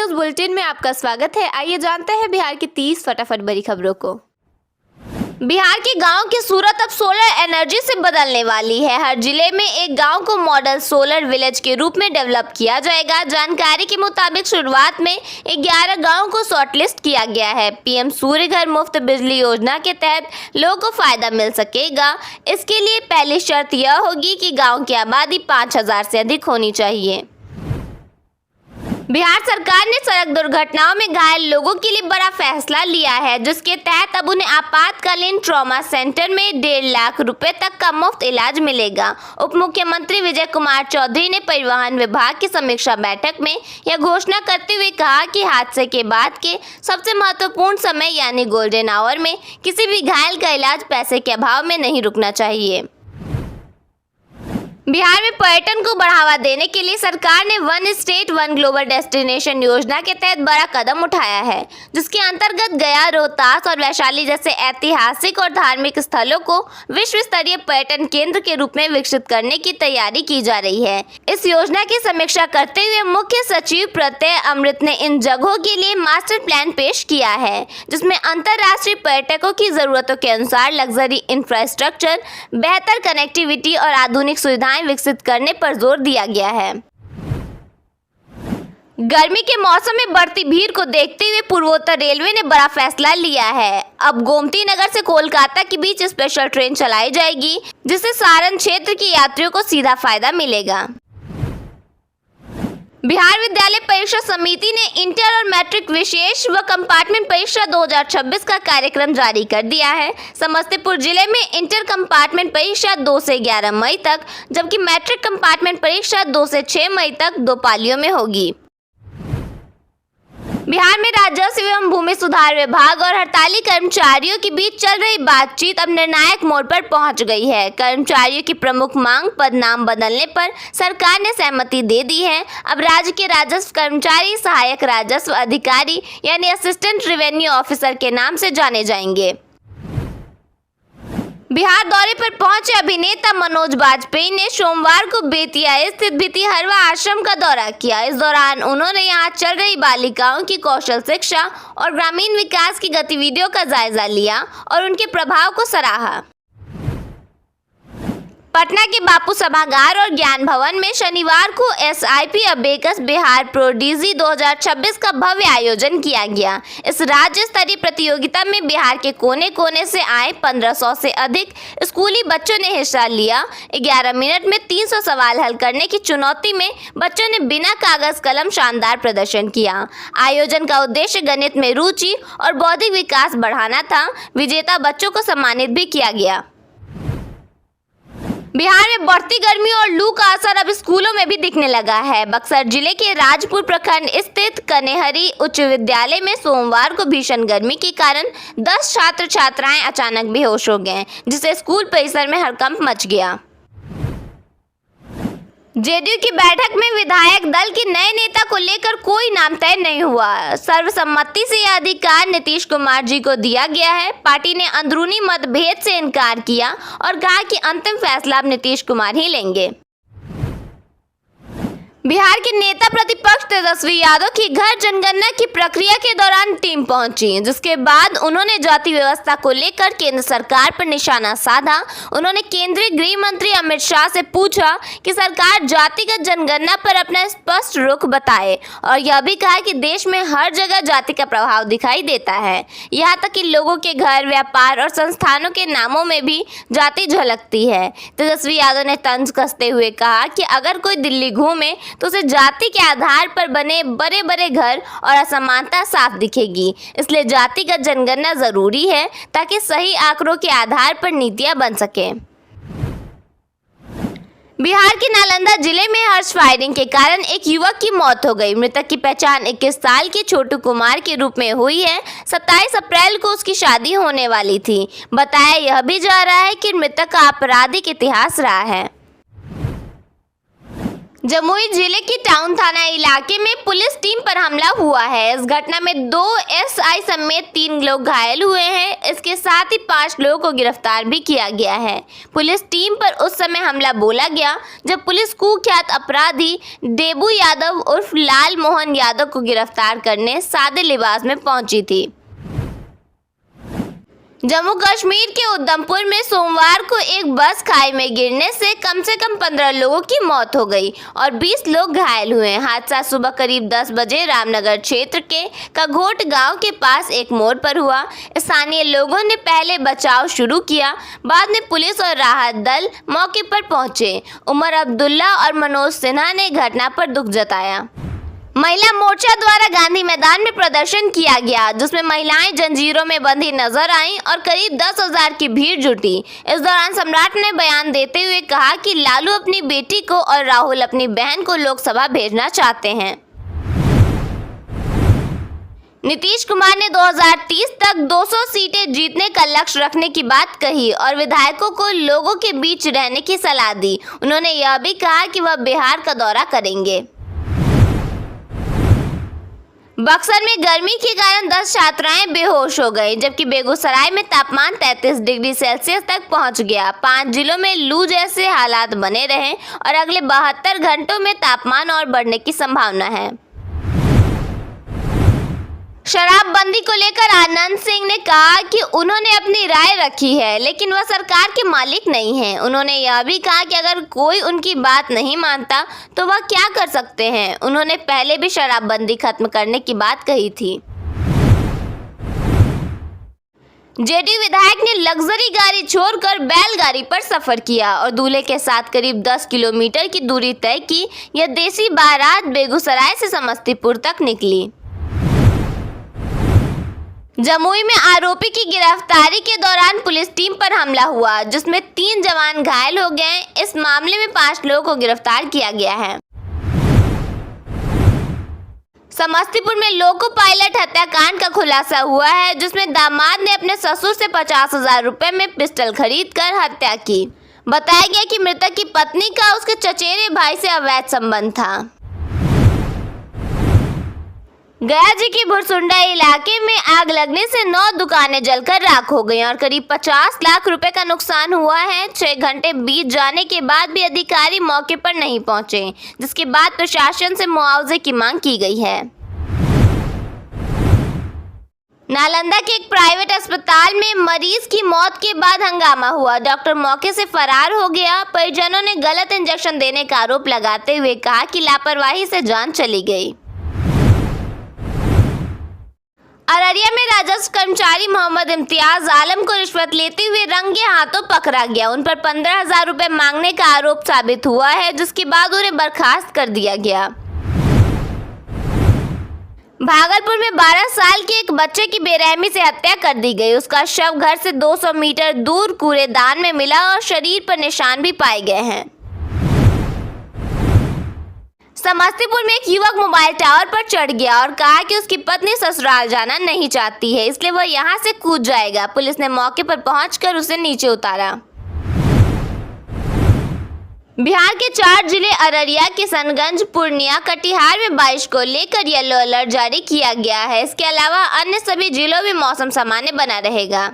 News bulletin में आपका स्वागत है। आइए जानते हैं बिहार की 30 फटाफट बड़ी खबरों को। बिहार के गांव की सूरत अब सोलर एनर्जी से बदलने वाली है। हर जिले में एक गांव को मॉडल सोलर विलेज के रूप में डेवलप किया जाएगा। जानकारी के मुताबिक शुरुआत में 11 गांव को शॉर्टलिस्ट किया गया है। पीएम सूर्य घर मुफ्त बिजली योजना के तहत लोगों को फायदा मिल सकेगा। इसके लिए पहली शर्त यह होगी कि गाँव की आबादी 5000 से अधिक होनी चाहिए। बिहार सरकार ने सड़क दुर्घटनाओं में घायल लोगों के लिए बड़ा फैसला लिया है, जिसके तहत अब उन्हें आपातकालीन ट्रॉमा सेंटर में 1.5 लाख रुपए तक का मुफ्त इलाज मिलेगा। उप मुख्यमंत्री विजय कुमार चौधरी ने परिवहन विभाग की समीक्षा बैठक में यह घोषणा करते हुए कहा कि हादसे के बाद के सबसे महत्वपूर्ण समय यानी गोल्डन आवर में किसी भी घायल का इलाज पैसे के अभाव में नहीं रुकना चाहिए। बिहार में पर्यटन को बढ़ावा देने के लिए सरकार ने one state one global destination योजना के तहत बड़ा कदम उठाया है, जिसके अंतर्गत गया, रोहतास और वैशाली जैसे ऐतिहासिक और धार्मिक स्थलों को विश्व स्तरीय पर्यटन केंद्र के रूप में विकसित करने की तैयारी की जा रही है। इस योजना की समीक्षा करते हुए मुख्य सचिव प्रत्यय अमृत ने इन जगहों के लिए मास्टर प्लान पेश किया है, जिसमें अंतर्राष्ट्रीय पर्यटकों की जरूरतों के अनुसार लग्जरी इंफ्रास्ट्रक्चर, बेहतर कनेक्टिविटी और आधुनिक सुविधाएं विकसित करने पर जोर दिया गया है। गर्मी के मौसम में बढ़ती भीड़ को देखते हुए पूर्वोत्तर रेलवे ने बड़ा फैसला लिया है। अब गोमती नगर से कोलकाता के बीच स्पेशल ट्रेन चलाई जाएगी, जिससे सारण क्षेत्र के यात्रियों को सीधा फायदा मिलेगा। बिहार विद्यालय परीक्षा समिति ने इंटर और मैट्रिक विशेष व कंपार्टमेंट परीक्षा 2026 का कार्यक्रम जारी कर दिया है। समस्तीपुर जिले में इंटर कंपार्टमेंट परीक्षा 2 से 11 मई तक, जबकि मैट्रिक कंपार्टमेंट परीक्षा 2 से 6 मई तक 2 पालियों में होगी। बिहार में राजस्व एवं भूमि सुधार विभाग और हड़ताली कर्मचारियों के बीच चल रही बातचीत अब निर्णायक मोड़ पर पहुंच गई है। कर्मचारियों की प्रमुख मांग पदनाम बदलने पर सरकार ने सहमति दे दी है। अब राज्य के राजस्व कर्मचारी सहायक राजस्व अधिकारी यानी असिस्टेंट रेवेन्यू ऑफिसर के नाम से जाने जाएंगे। बिहार दौरे पर पहुंचे अभिनेता मनोज बाजपेयी ने सोमवार को बेतिया स्थित भितिहरवा आश्रम का दौरा किया। इस दौरान उन्होंने यहां चल रही बालिकाओं की कौशल शिक्षा और ग्रामीण विकास की गतिविधियों का जायजा लिया और उनके प्रभाव को सराहा। पटना के बापू सभागार और ज्ञान भवन में शनिवार को SIP अबेकस बिहार प्रोडीजी 2026 का भव्य आयोजन किया गया। इस राज्य स्तरीय प्रतियोगिता में बिहार के कोने कोने से आए 1500 से अधिक स्कूली बच्चों ने हिस्सा लिया। 11 मिनट में 300 सवाल हल करने की चुनौती में बच्चों ने बिना कागज कलम शानदार प्रदर्शन किया। आयोजन का उद्देश्य गणित में रुचि और बौद्धिक विकास बढ़ाना था। विजेता बच्चों को सम्मानित भी किया गया। बिहार में बढ़ती गर्मी और लू का असर अब स्कूलों में भी दिखने लगा है। बक्सर जिले के राजपुर प्रखंड स्थित कनेहरी उच्च विद्यालय में सोमवार को भीषण गर्मी के कारण 10 छात्र छात्राएं अचानक बेहोश हो गए, जिससे स्कूल परिसर में हड़कंप मच गया। जेडीयू की बैठक में विधायक दल के नए नेता को लेकर कोई नाम तय नहीं हुआ। सर्वसम्मति से यह अधिकार नीतीश कुमार जी को दिया गया है। पार्टी ने अंदरूनी मतभेद से इनकार किया और कहा कि अंतिम फैसला अब नीतीश कुमार ही लेंगे। बिहार के नेता प्रतिपक्ष तेजस्वी यादव की घर जनगणना की प्रक्रिया के दौरान टीम पहुंची, जिसके बाद उन्होंने जाति व्यवस्था को लेकर केंद्र सरकार पर निशाना साधा। उन्होंने केंद्रीय गृह मंत्री अमित शाह से पूछा कि सरकार जातिगत जनगणना पर अपना स्पष्ट रुख बताए और यह भी कहा कि देश में हर जगह जाति का प्रभाव दिखाई देता है। यहाँ तक कि लोगों के घर, व्यापार और संस्थानों के नामों में भी जाति झलकती है। तेजस्वी यादव ने तंज कसते हुए कहा कि अगर कोई दिल्ली घूमे तो उसे जाति के आधार पर बने बड़े बड़े घर और असमानता साफ दिखेगी। इसलिए जातिगत जनगणना जरूरी है ताकि सही आंकड़ों के आधार पर नीतियां बन सके। बिहार के नालंदा जिले में हर्ष फायरिंग के कारण एक युवक की मौत हो गई। मृतक की पहचान 21 साल के छोटू कुमार के रूप में हुई है। 27 अप्रैल को उसकी शादी होने वाली थी। बताया यह भी जा रहा है कि मृतक का आपराधिक इतिहास रहा है। जमुई जिले के टाउन थाना इलाके में पुलिस टीम पर हमला हुआ है। इस घटना में 2 एसआई समेत 3 लोग घायल हुए हैं। इसके साथ ही 5 लोगों को गिरफ्तार भी किया गया है। पुलिस टीम पर उस समय हमला बोला गया जब पुलिस कुख्यात अपराधी देबू यादव उर्फ लाल मोहन यादव को गिरफ्तार करने सादे लिबास में पहुंची थी। जम्मू कश्मीर के उधमपुर में सोमवार को एक बस खाई में गिरने से कम 15 लोगों की मौत हो गई और 20 लोग घायल हुए। हादसा सुबह करीब 10 बजे रामनगर क्षेत्र के कघोट गांव के पास एक मोड़ पर हुआ। स्थानीय लोगों ने पहले बचाव शुरू किया, बाद में पुलिस और राहत दल मौके पर पहुंचे। उमर अब्दुल्ला और मनोज सिन्हा ने घटना पर दुख जताया। महिला मोर्चा द्वारा गांधी मैदान में प्रदर्शन किया गया, जिसमें महिलाएं जंजीरों में बंधी नजर आईं और करीब 10,000 की भीड़ जुटी। इस दौरान सम्राट ने बयान देते हुए कहा कि लालू अपनी बेटी को और राहुल अपनी बहन को लोकसभा भेजना चाहते हैं। नीतीश कुमार ने 2030 तक 200 सीटें जीतने का लक्ष्य रखने की बात कही और विधायकों को लोगों के बीच रहने की सलाह दी। उन्होंने यह भी कहा कि वह बिहार का दौरा करेंगे। बक्सर में गर्मी के कारण 10 छात्राएं बेहोश हो गईं, जबकि बेगूसराय में तापमान 33 डिग्री सेल्सियस तक पहुंच गया। 5 जिलों में लू जैसे हालात बने रहे और अगले 72 घंटों में तापमान और बढ़ने की संभावना है। शराबबंदी को लेकर आनंद सिंह ने कहा कि उन्होंने अपनी राय रखी है, लेकिन वह सरकार के मालिक नहीं हैं। उन्होंने यह भी कहा कि अगर कोई उनकी बात नहीं मानता तो वह क्या कर सकते हैं। उन्होंने पहले भी शराबबंदी खत्म करने की बात कही थी। जेडीयू विधायक ने लग्जरी गाड़ी छोड़कर बैलगाड़ी पर सफर किया और दूल्हे के साथ करीब 10 किलोमीटर की दूरी तय की। यह देसी बारात बेगूसराय से समस्तीपुर तक निकली। जमुई में आरोपी की गिरफ्तारी के दौरान पुलिस टीम पर हमला हुआ, जिसमें 3 जवान घायल हो गए। इस मामले में 5 लोगों को गिरफ्तार किया गया है। समस्तीपुर में लोको पायलट हत्याकांड का खुलासा हुआ है, जिसमें दामाद ने अपने ससुर से 50,000 रुपए में पिस्टल खरीदकर हत्या की। बताया गया कि मृतक की पत्नी का उसके चचेरे भाई से अवैध संबंध था। गया जी के भुरसुंडा इलाके में आग लगने से 9 दुकानें जलकर राख हो गई और करीब 50 लाख रुपए का नुकसान हुआ है। 6 घंटे बीत जाने के बाद भी अधिकारी मौके पर नहीं पहुंचे, जिसके बाद प्रशासन से मुआवजे की मांग की गई है। नालंदा के एक प्राइवेट अस्पताल में मरीज की मौत के बाद हंगामा हुआ। डॉक्टर मौके से फरार हो गया। परिजनों ने गलत इंजेक्शन देने का आरोप लगाते हुए कहा कि लापरवाही से जान चली गई। अररिया में राजस्व कर्मचारी मोहम्मद इम्तियाज आलम को रिश्वत लेते हुए रंगे हाथों पकड़ा गया। उन पर 15,000 रुपए मांगने का आरोप साबित हुआ है, जिसके बाद उन्हें बर्खास्त कर दिया गया। भागलपुर में 12 साल के एक बच्चे की बेरहमी से हत्या कर दी गई। उसका शव घर से 200 मीटर दूर कूड़ेदान में मिला और शरीर पर निशान भी पाए गए हैं। समस्तीपुर में एक युवक मोबाइल टावर पर चढ़ गया और कहा कि उसकी पत्नी ससुराल जाना नहीं चाहती है, इसलिए वह यहां से कूद जाएगा। पुलिस ने मौके पर पहुंचकर उसे नीचे उतारा। बिहार के 4 जिले अररिया, किशनगंज, पूर्णिया, कटिहार में बारिश को लेकर येलो अलर्ट जारी किया गया है। इसके अलावा अन्य सभी जिलों में मौसम सामान्य बना रहेगा।